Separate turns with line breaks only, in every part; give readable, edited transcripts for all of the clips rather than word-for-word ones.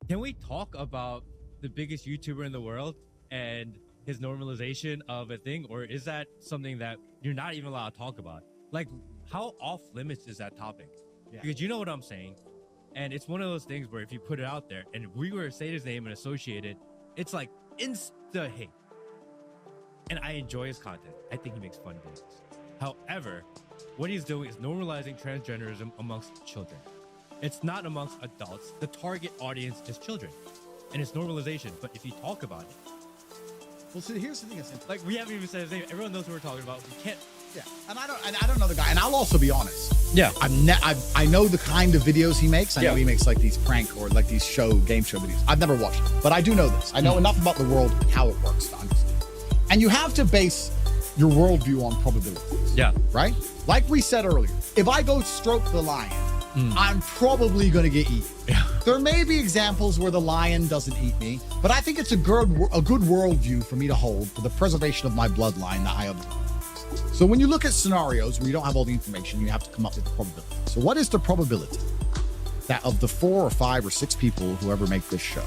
Can we talk about the biggest YouTuber in the world and his normalization of a thing, or is that something that you're not even allowed to talk about? Like, how off limits is that topic?
Yeah.
Because you know what I'm saying, and it's one of those things where if you put it out there, and if we were to say his name and associate it, it's like insta hate. And I enjoy his content. I think he makes fun videos. However, what he's doing is normalizing transgenderism amongst children. It's not amongst adults. The target audience is children, and it's normalization. But if you talk about it,
well, see, here's the thing: it's
like we haven't even said his name. Everyone knows who we're talking about. We can't.
Yeah, and I don't know the guy. And I'll also be honest.
Yeah,
I know the kind of videos he makes. I know
Yeah.
he makes like these prank or like these game show videos. I've never watched them, but I do know this. I know enough about the world and how it works to understand. And you have to base your worldview on probabilities.
Yeah.
Right? Like we said earlier, if I go stroke the lion, I'm probably going to get eaten.
Yeah.
There may be examples where the lion doesn't eat me, but I think it's a good worldview for me to hold for the preservation of my bloodline that I observe. So when you look at scenarios where you don't have all the information, you have to come up with the probability. So what is the probability that of the 4 or 5 or 6 people who ever make this show,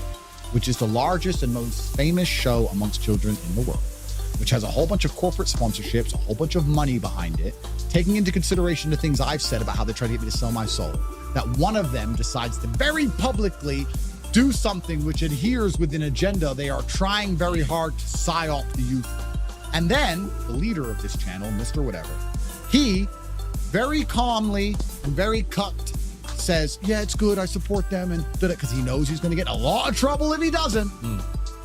which is the largest and most famous show amongst children in the world, which has a whole bunch of corporate sponsorships, a whole bunch of money behind it, taking into consideration the things I've said about how they try to get me to sell my soul, that one of them decides to very publicly do something which adheres with an agenda they are trying very hard to psyop the youth. And then the leader of this channel, Mr. Whatever, he very calmly and very cucked says, yeah, it's good, I support them, and did it because he knows he's going to get in a lot of trouble if he doesn't.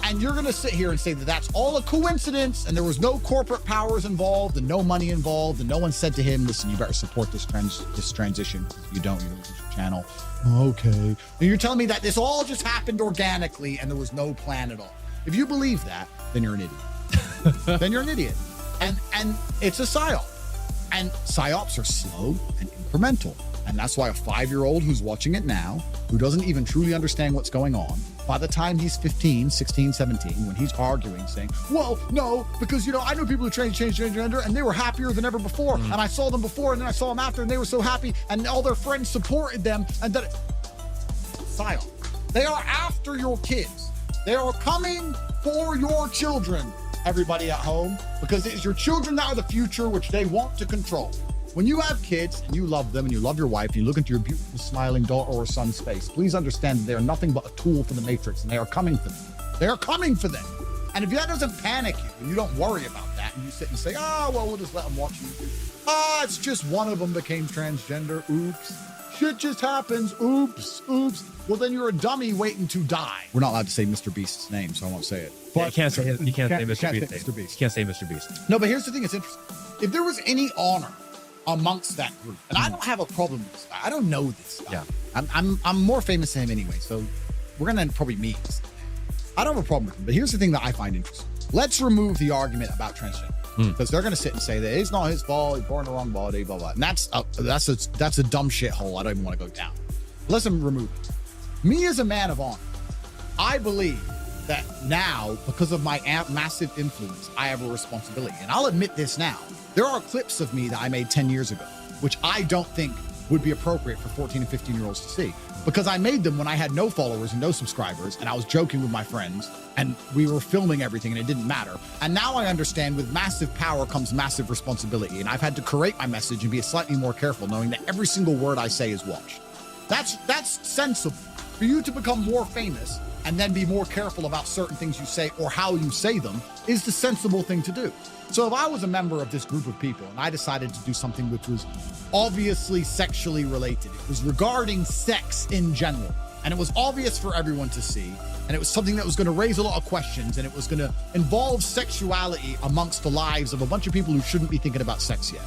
And you're going to sit here and say that that's all a coincidence and there was no corporate powers involved and no money involved and no one said to him, listen, you better support this transition. If you don't, you're going to lose your channel. Okay. And you're telling me that this all just happened organically and there was no plan at all. If you believe that, then you're an idiot. Then you're an idiot. And it's a psyop. And psyops are slow and incremental. And that's why a 5-year-old who's watching it now, who doesn't even truly understand what's going on, by the time he's 15, 16, 17, when he's arguing, saying, well, no, because, I know people who change gender and they were happier than ever before. And I saw them before and then I saw them after and they were so happy and all their friends supported them. And that psyop. They are after your kids. They are coming for your children, everybody at home, because it is your children that are the future, which they want to control. When you have kids and you love them and you love your wife and you look into your beautiful smiling daughter or son's face, please understand that they are nothing but a tool for the Matrix and they are coming for them. They are coming for them. And if that doesn't panic you and you don't worry about that and you sit and say, oh, well, we'll just let them watch YouTube. It's just one of them became transgender. Oops. Shit just happens. Oops. Well, then you're a dummy waiting to die. We're not allowed to say Mr. Beast's name, so I won't say it.
But you can't say Mr. Beast.
Mr. Beast.
You can't say Mr. Beast.
No, but here's the thing. It's interesting. If there was any honor amongst that group, and I don't have a problem with this guy. I don't know this guy.
Yeah.
I'm more famous than him anyway, so we're gonna probably meet. I don't have a problem with him, but here's the thing that I find interesting. Let's remove the argument about transgender, because they're gonna sit and say that it's not his fault, he's born in the wrong body, blah blah. And that's a dumb shithole I don't even want to go down. Let's remove it. Me as a man of honor, I believe that now, because of my massive influence, I have a responsibility. And I'll admit this now. There are clips of me that I made 10 years ago, which I don't think would be appropriate for 14 and 15-year-olds to see, because I made them when I had no followers and no subscribers, and I was joking with my friends, and we were filming everything, and it didn't matter. And now I understand with massive power comes massive responsibility, and I've had to curate my message and be slightly more careful, knowing that every single word I say is watched. That's sensible. For you to become more famous and then be more careful about certain things you say or how you say them is the sensible thing to do. So if I was a member of this group of people and I decided to do something which was obviously sexually related, it was regarding sex in general, and it was obvious for everyone to see, and it was something that was going to raise a lot of questions, and it was going to involve sexuality amongst the lives of a bunch of people who shouldn't be thinking about sex yet,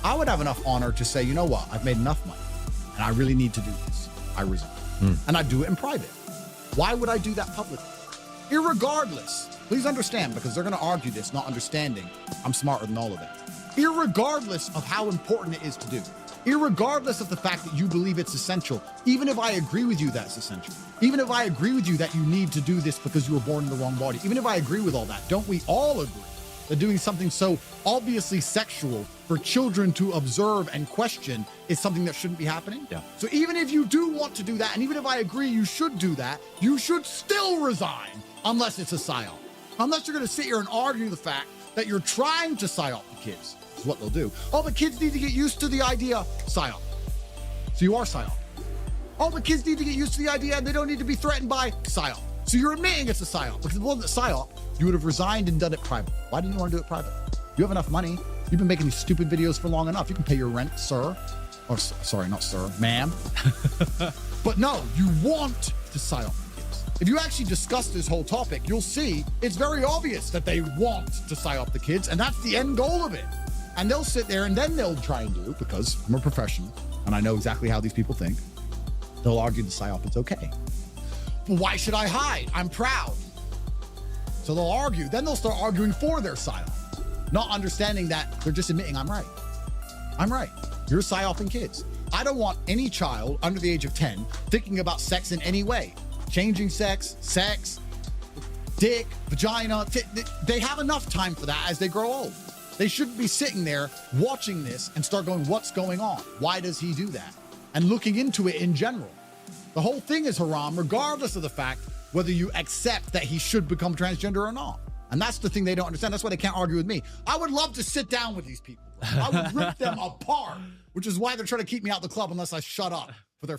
I would have enough honor to say, you know what, I've made enough money and I really need to do this. I resign. And I do it in private. Why would I do that publicly? Irregardless, please understand, because they're going to argue this, not understanding I'm smarter than all of them. Irregardless of how important it is to do, irregardless of the fact that you believe it's essential, even if I agree with you that's essential, even if I agree with you that you need to do this because you were born in the wrong body, even if I agree with all that, don't we all agree that doing something so obviously sexual for children to observe and question is something that shouldn't be happening?
Yeah.
So even if you do want to do that, and even if I agree you should do that, you should still resign unless it's a psyop. Unless you're going to sit here and argue the fact that you're trying to psyop the kids. Is what they'll do. Oh, the kids need to get used to the idea, psyop. So you are psyop. Oh, the kids need to get used to the idea and they don't need to be threatened by psyop. So you're admitting it's a psyop. Because if it wasn't a psyop, you would have resigned and done it private. Why didn't you want to do it private? You have enough money. You've been making these stupid videos for long enough. You can pay your rent, sir. Or sorry, not sir, ma'am. But no, you want to psyop the kids. If you actually discuss this whole topic, you'll see it's very obvious that they want to psyop the kids, and that's the end goal of it. And they'll sit there and then they'll try and do, because I'm a professional and I know exactly how these people think, they'll argue the psyop is okay. But why should I hide? I'm proud. So they'll argue. Then they'll start arguing for their psyop, not understanding that they're just admitting I'm right. I'm right. You're psyoping kids. I don't want any child under the age of 10 thinking about sex in any way. Changing sex, dick, vagina. They have enough time for that as they grow old. They shouldn't be sitting there watching this and start going, what's going on? Why does he do that? And looking into it in general. The whole thing is haram, regardless of the fact whether you accept that he should become transgender or not. And that's the thing they don't understand. That's why they can't argue with me. I would love to sit down with these people. I would rip them apart, which is why they're trying to keep me out the club unless I shut up for their